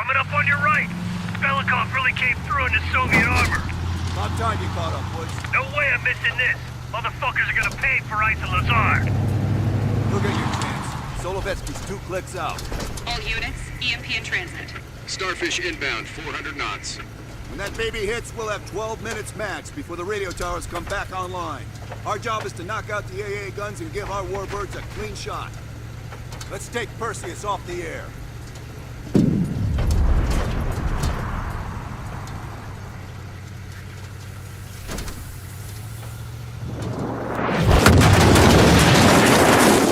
Coming up on your right. Belikov really came through in the Soviet armor. About time you caught up, Woods. No way I'm missing this. Motherfuckers are gonna pay for Ice and Lazard. You'll get your chance. Solovetsky's 2 clicks out. All units, EMP in transit. Starfish inbound, 400 knots. When that baby hits, we'll have 12 minutes max before the radio towers come back online. Our job is to knock out the AA guns and give our warbirds a clean shot. Let's take Perseus off the air.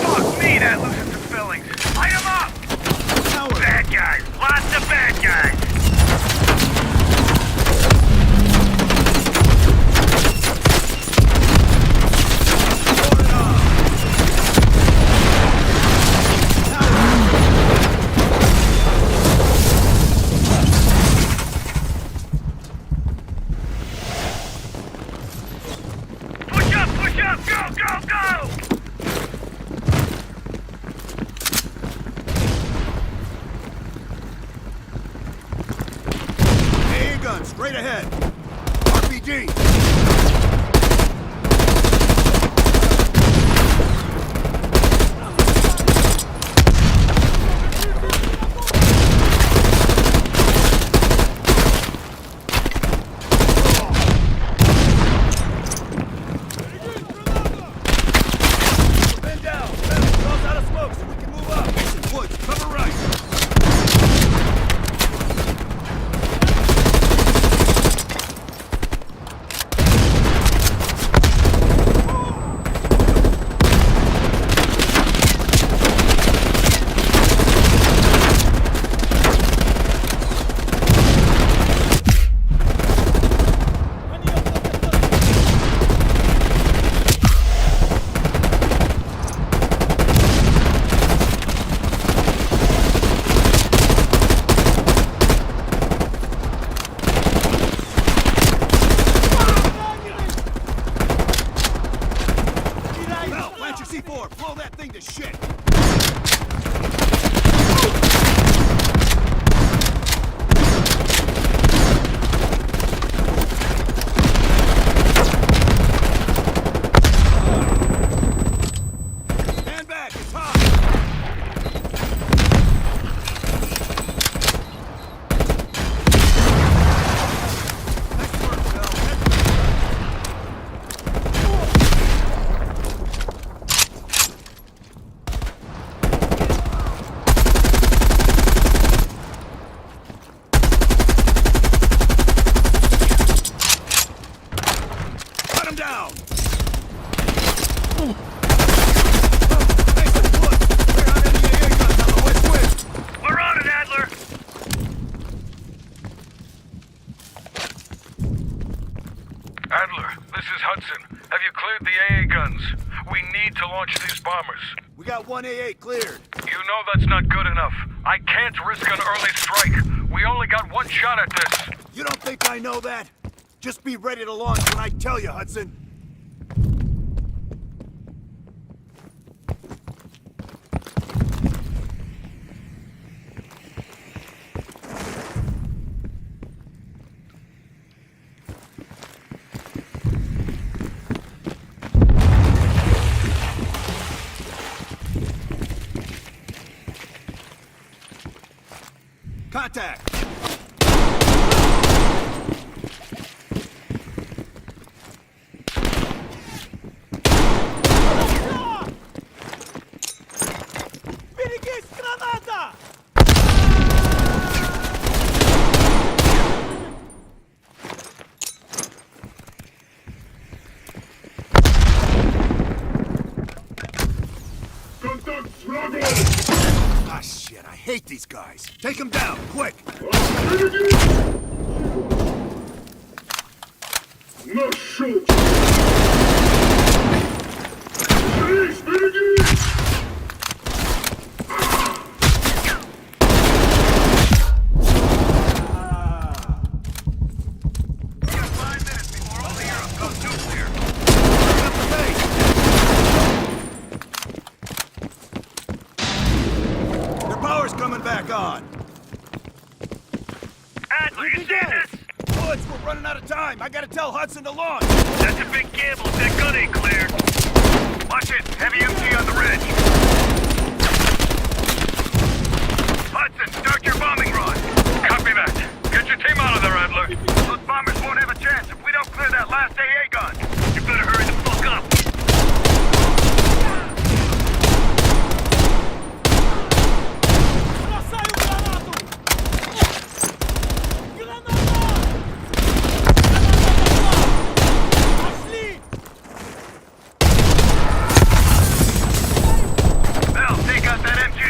Fuck me, that loosens the fillings. Light 'em up! Howard! Bad guys. Lots of bad guys. Push up! Go, go, go! AA gun, straight ahead. RPG! Men down! Close out of smoke so we can move up! Woods, cover right! Mel, plant your C4! Blow that thing to shit! Stand back! It's hot! Nice work, Mel. Cut him down! Mason, Wood! Clear out any AA guns on the west wing! We're on it, Adler! Adler, this is Hudson. Have you cleared the AA guns? We need to launch these bombers. We got 1 AA cleared. You know that's not good enough. I can't risk an early strike. We only got one shot at this. You don't think I know that? Just be ready to launch when I tell you, Hudson. Contact! Берегись, граната! Ah, shit, I hate these guys. Take them down, quick! We got 5 minutes before all of Europe goes nuclear. Up the base! Their power's coming back on. running out of time. I gotta tell Hudson to launch. That's a big gamble if that gun ain't cleared. Watch it. Heavy MG on the ridge. Hudson, start your bombing run. Copy that. Get your team out of there, Adler. Those bombers won't have a chance if we don't clear that last AA gun. You better hurry the fuck up. Bell, take out that MG.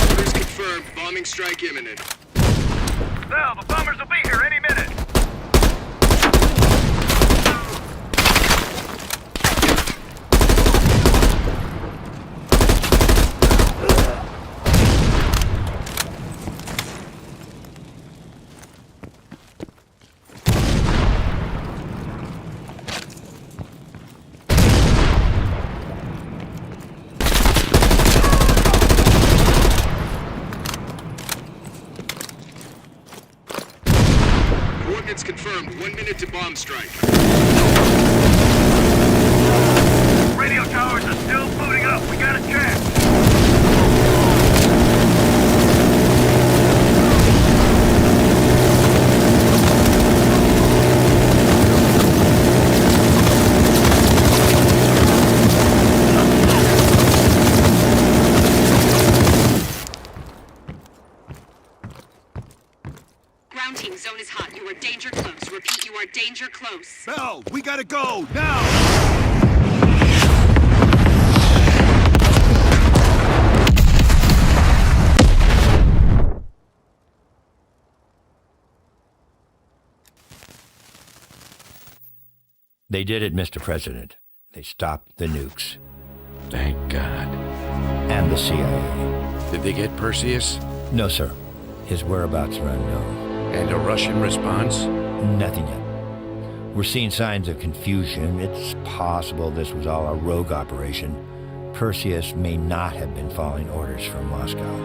Orders confirmed. Bombing strike imminent. Bell, the bombers will be here any minute. Coordinates confirmed. 1 minute to bomb strike. Radio towers are still booting up. We got a chance. Ground team, zone is hot. You are danger close. Repeat, you are danger close. Bell, we gotta go, now! They did it, Mr. President. They stopped the nukes. Thank God. And the CIA. Did they get Perseus? No, sir. His whereabouts are unknown. And a Russian response? Nothing yet. We're seeing signs of confusion. It's possible this was all a rogue operation. Perseus may not have been following orders from Moscow.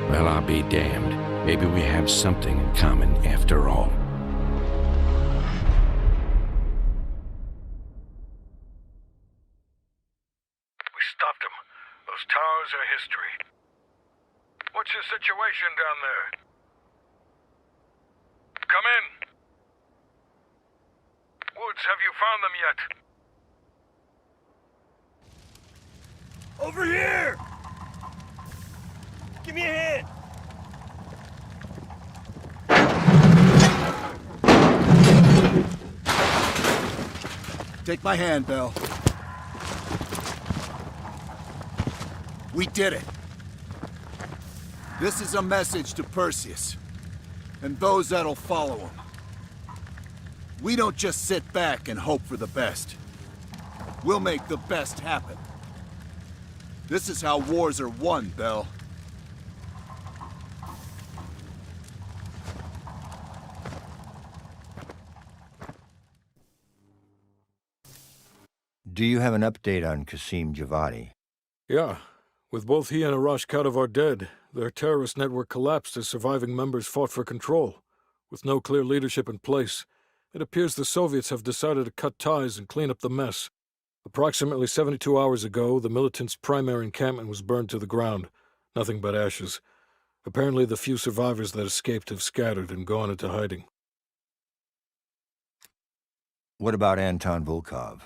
Well, I'll be damned. Maybe we have something in common after all. We stopped them. Those towers are history. What's your situation down there? Come in. Woods, have you found them yet? Over here! Give me a hand! Take my hand, Bell. We did it. This is a message to Perseus, and those that'll follow him. We don't just sit back and hope for the best. We'll make the best happen. This is how wars are won, Bell. Do you have an update on Qasim Javadi? Yeah. With both he and Arash Kadivar dead, their terrorist network collapsed as surviving members fought for control. With no clear leadership in place, it appears the Soviets have decided to cut ties and clean up the mess. Approximately 72 hours ago, the militants' primary encampment was burned to the ground. Nothing but ashes. Apparently the few survivors that escaped have scattered and gone into hiding. What about Anton Volkov?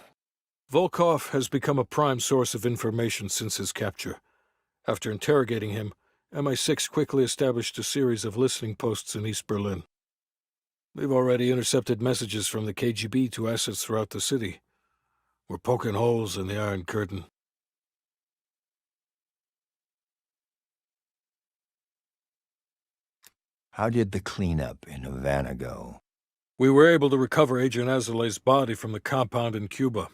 Volkov has become a prime source of information since his capture. After interrogating him, MI6 quickly established a series of listening posts in East Berlin. They've already intercepted messages from the KGB to assets throughout the city. We're poking holes in the Iron Curtain. How did the cleanup in Havana go? We were able to recover Agent Azoulay's body from the compound in Cuba.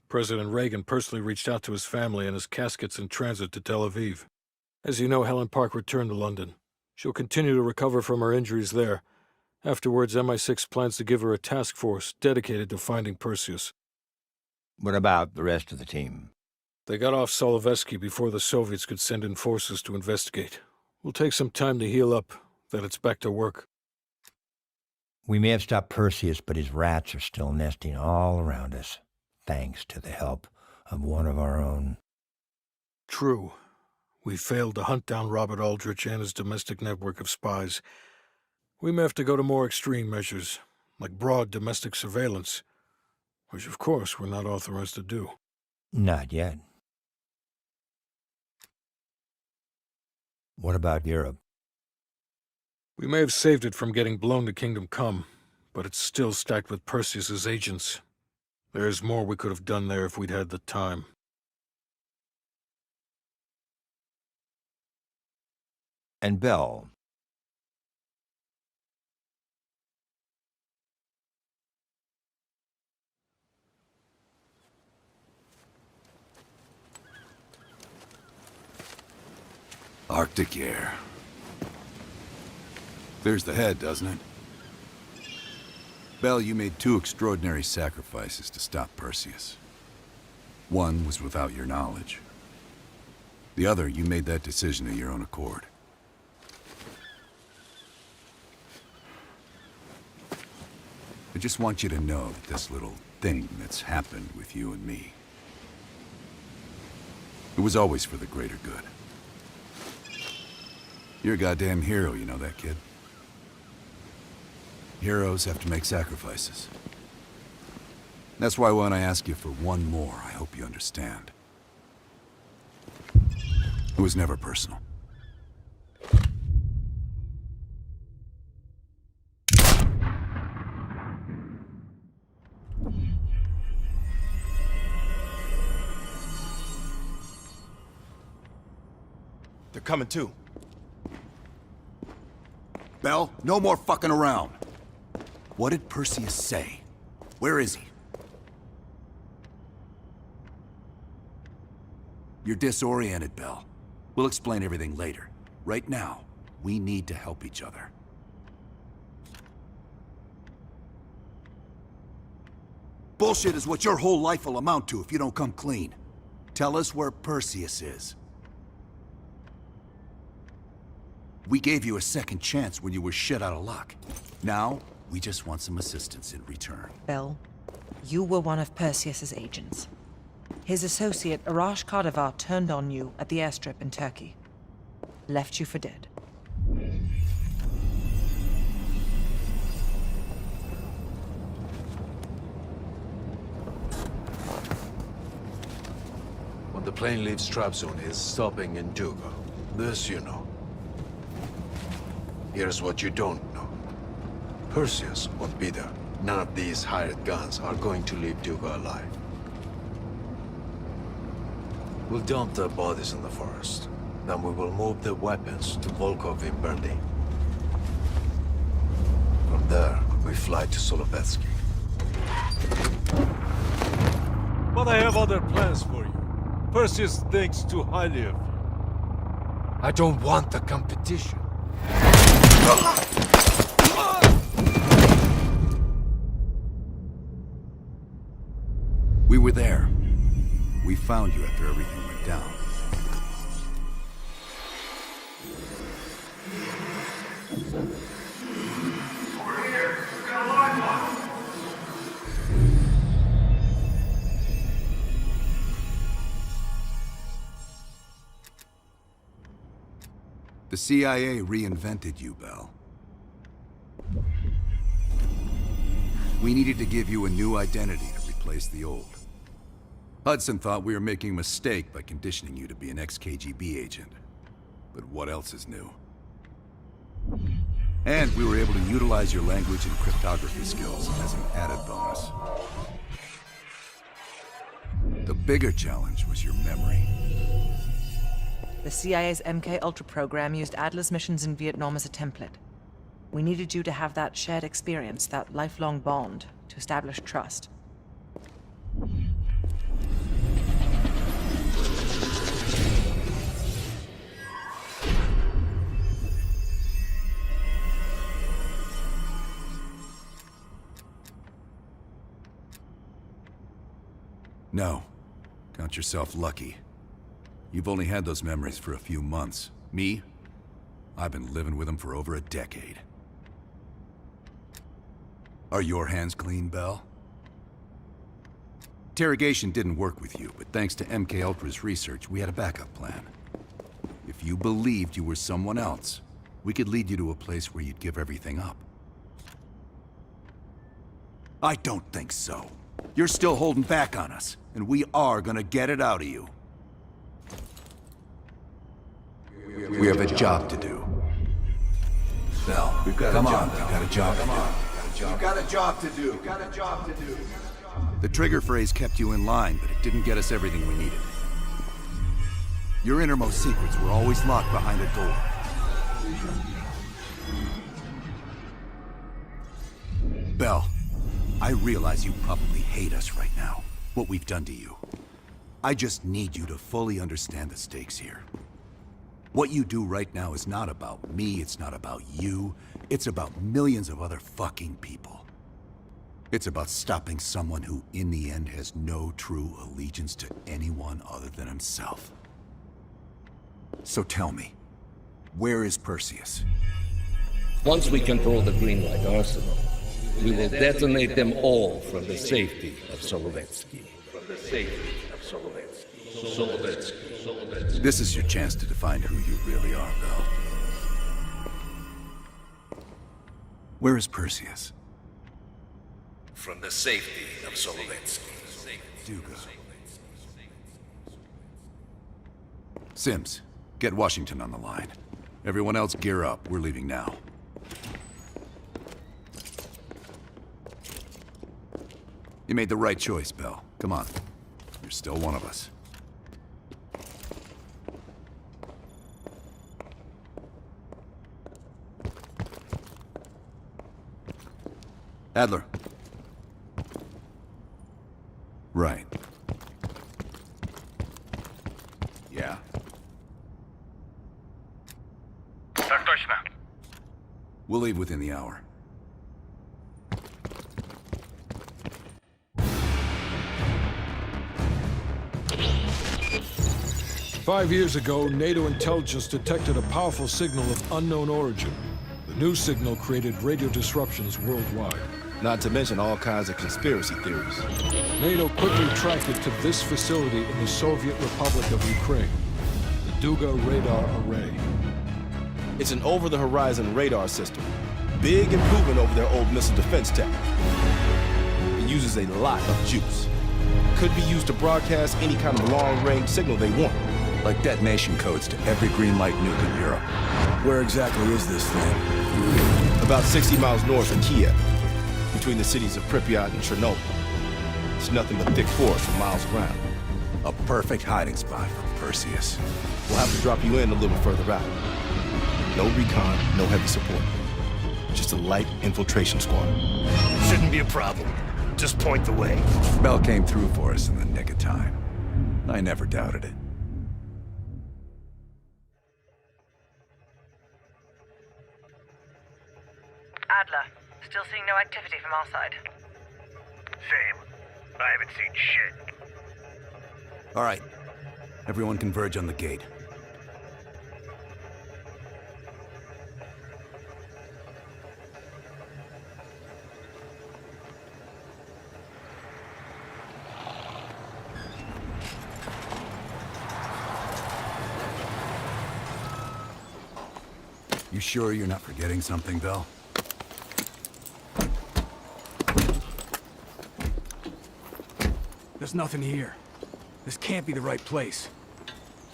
President Reagan personally reached out to his family, and his casket's in transit to Tel Aviv. As you know, Helen Park returned to London. She'll continue to recover from her injuries there. Afterwards, MI6 plans to give her a task force dedicated to finding Perseus. What about the rest of the team? They got off Solovetsky before the Soviets could send in forces to investigate. We'll take some time to heal up, then it's back to work. We may have stopped Perseus, but his rats are still nesting all around us, thanks to the help of one of our own. True. We failed to hunt down Robert Aldrich and his domestic network of spies. We may have to go to more extreme measures, like broad domestic surveillance, which of course we're not authorized to do. Not yet. What about Europe? We may have saved it from getting blown to Kingdom Come, but it's still stacked with Perseus's agents. There's more we could have done there if we'd had the time. And Bell. Arctic air. There's the head, doesn't it? Bell, you made two extraordinary sacrifices to stop Perseus. One was without your knowledge. The other, you made that decision of your own accord. I just want you to know that this little thing that's happened with you and me, it was always for the greater good. You're a goddamn hero, you know that, kid? Heroes have to make sacrifices. That's why when I ask you for one more, I hope you understand. It was never personal. They're coming too. Bell, no more fucking around. What did Perseus say? Where is he? You're disoriented, Bell. We'll explain everything later. Right now, we need to help each other. Bullshit is what your whole life will amount to if you don't come clean. Tell us where Perseus is. We gave you a second chance when you were shit out of luck. Now, we just want some assistance in return. Bell, you were one of Perseus's agents. His associate, Arash Kadivar, turned on you at the airstrip in Turkey. Left you for dead. When the plane leaves Trabzon, it's stopping in Duga. This you know. Here's what you don't know. Perseus won't be there. None of these hired guns are going to leave Duga alive. We'll dump their bodies in the forest. Then we will move the weapons to Volkov in Berlin. From there, we fly to Solovetsky. But I have other plans for you. Perseus thinks too highly of you. I don't want the competition. We were there. We found you after everything went down. Over here. We got a live one. The CIA reinvented you, Bell. We needed to give you a new identity to replace the old. Hudson thought we were making a mistake by conditioning you to be an ex-KGB agent. But what else is new? And we were able to utilize your language and cryptography skills as an added bonus. The bigger challenge was your memory. The CIA's MK-Ultra program used Adler's missions in Vietnam as a template. We needed you to have that shared experience, that lifelong bond, to establish trust. No. Count yourself lucky. You've only had those memories for a few months. Me? I've been living with them for over a decade. Are your hands clean, Bell? Interrogation didn't work with you, but thanks to MK Ultra's research, we had a backup plan. If you believed you were someone else, we could lead you to a place where you'd give everything up. I don't think so. You're still holding back on us, and we are gonna get it out of you. We have a job to do. Bell, we've got a job. We've got a job to do. You've got a job to do. You've got a job to do. The trigger phrase kept you in line, but it didn't get us everything we needed. Your innermost secrets were always locked behind a door. Bell, I realize you probably hate us right now, what we've done to you. I just need you to fully understand the stakes here. What you do right now is not about me, it's not about you, it's about millions of other fucking people. It's about stopping someone who, in the end, has no true allegiance to anyone other than himself. So tell me, where is Perseus? Once we control the Greenlight Arsenal, we will detonate them all from the safety of Solovetsky. From the safety of Solovetsky. This is your chance to define who you really are, Bell. Where is Perseus? From the safety of Solovetsky. Duga. Sims, get Washington on the line. Everyone else gear up. We're leaving now. You made the right choice, Bell. Come on. You're still one of us. Adler. Right. Yeah. Так точно. We'll leave within the hour. 5 years ago, NATO intelligence detected a powerful signal of unknown origin. The new signal created radio disruptions worldwide. Not to mention all kinds of conspiracy theories. NATO quickly tracked it to this facility in the Soviet Republic of Ukraine, the Duga Radar Array. It's an over-the-horizon radar system. Big improvement over their old missile defense tech. It uses a lot of juice. Could be used to broadcast any kind of long-range signal they want. Like detonation codes to every green light nuke in Europe. Where exactly is this thing? About 60 miles north of Kiev, between the cities of Pripyat and Chernobyl. It's nothing but thick forest for miles around. A perfect hiding spot for Perseus. We'll have to drop you in a little further out. No recon, no heavy support. Just a light infiltration squad. Shouldn't be a problem. Just point the way. Bell came through for us in the nick of time. I never doubted it. Adler, still seeing no activity from our side. Same. I haven't seen shit. All right. Everyone converge on the gate. You sure you're not forgetting something, Bell? There's nothing here. This can't be the right place.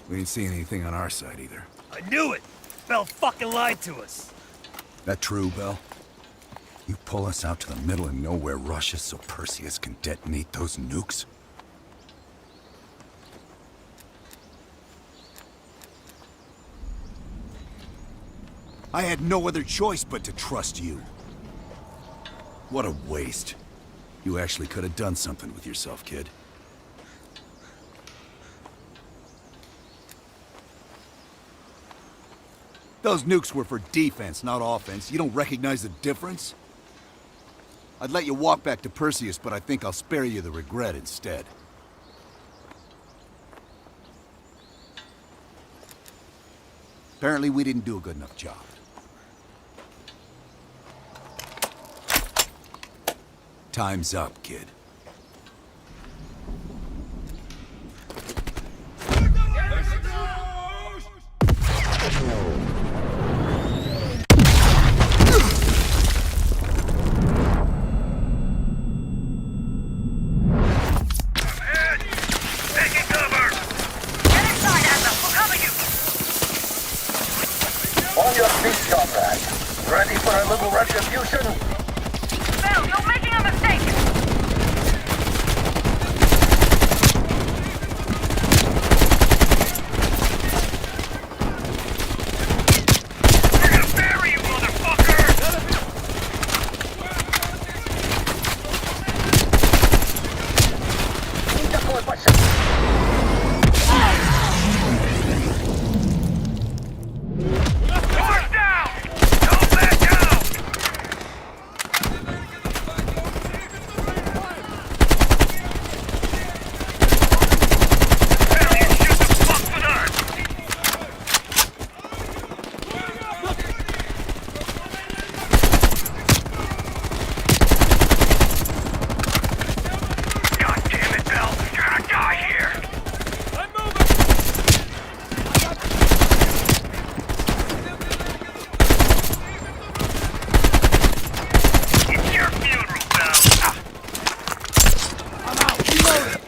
We ain't seeing anything on our side either. I knew it! Bell fucking lied to us! That true, Bell? You pull us out to the middle of nowhere Russia so Perseus can detonate those nukes? I had no other choice but to trust you. What a waste. You actually could have done something with yourself, kid. Those nukes were for defense, not offense. You don't recognize the difference? I'd let you walk back to Perseus, but I think I'll spare you the regret instead. Apparently we didn't do a good enough job. Time's up, kid. On your feet, comrade. Ready for a little retribution? Bell, you're making a mistake! We're gonna bury you, motherfucker! Такой большой. Force down! Don't back down! Hell, you shoot the fuck with us! God damn it, Bell! You're gonna die here! It's your funeral, Bell! I'm out! Reloading!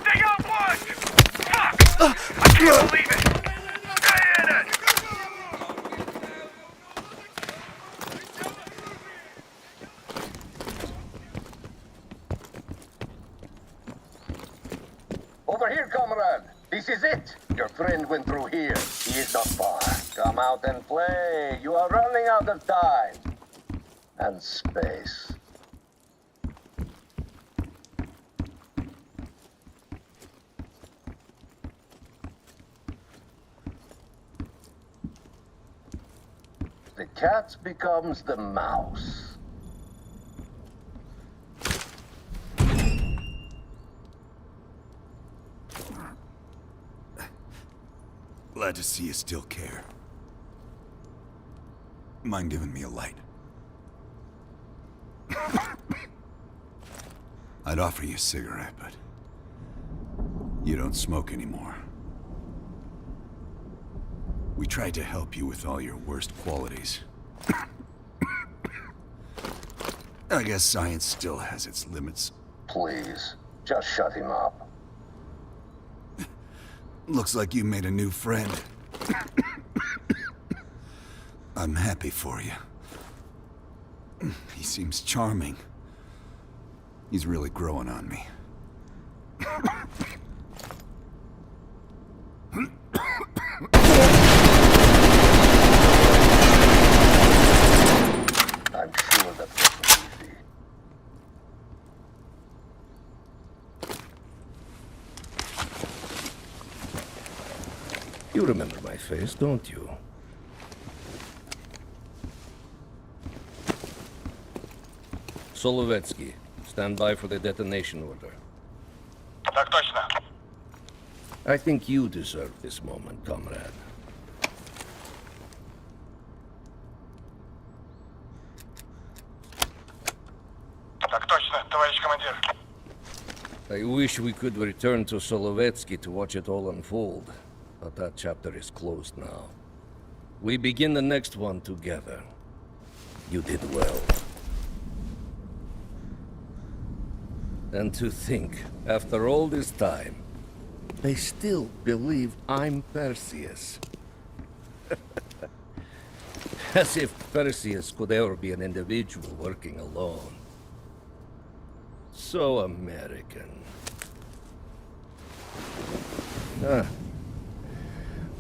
They got one! Fuck! I can't believe it! Stay in it! Over here, comrade! This is it! Your friend went through here. He is not far. Come out and play. You are running out of time. And space. The cat becomes the mouse. Glad to see you still care. Mind giving me a light? I'd offer you a cigarette, but you don't smoke anymore. We tried to help you with all your worst qualities. I guess science still has its limits. Please, just shut him up. Looks like you made a new friend. I'm happy for you. He seems charming. He's really growing on me. I'm sure that wasn't easy. You remember my face, don't you? Solovetsky, stand by for the detonation order. Так точно. I think you deserve this moment, comrade. Так точно, товарищ командир. I wish we could return to Solovetsky to watch it all unfold, but that chapter is closed now. We begin the next one together. You did well. And to think, after all this time, they still believe I'm Perseus. As if Perseus could ever be an individual working alone. So American.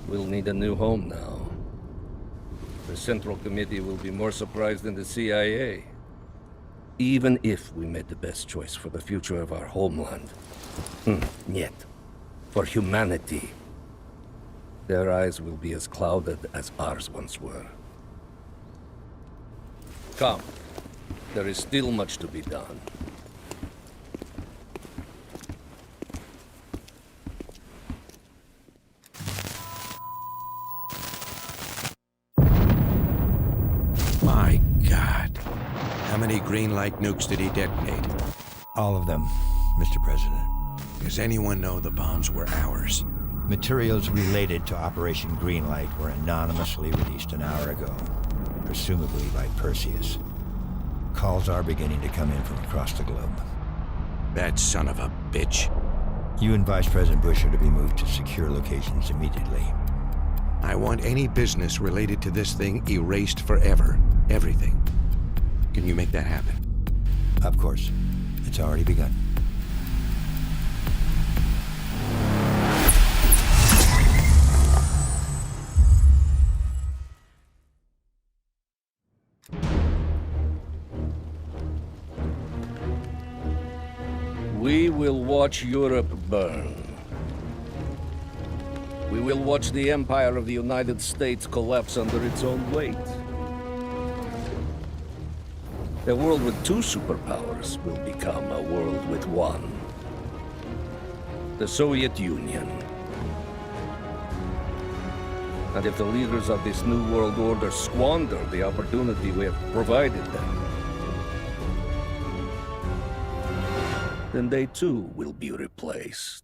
We'll need a new home now. The Central Committee will be more surprised than the CIA. Even if we made the best choice for the future of our homeland. Yet, for humanity, their eyes will be as clouded as ours once were. Come, there is still much to be done. My God. How many green light nukes did he detonate? All of them, Mr. President. Does anyone know the bombs were ours? Materials related to Operation Greenlight were anonymously released an hour ago, presumably by Perseus. Calls are beginning to come in from across the globe. That son of a bitch. You and Vice President Bush are to be moved to secure locations immediately. I want any business related to this thing erased forever. Everything. Can you make that happen? Of course. It's already begun. We will watch Europe burn. We will watch the empire of the United States collapse under its own weight. A world with two superpowers will become a world with one. The Soviet Union. And if the leaders of this new world order squander the opportunity we have provided them, then they too will be replaced.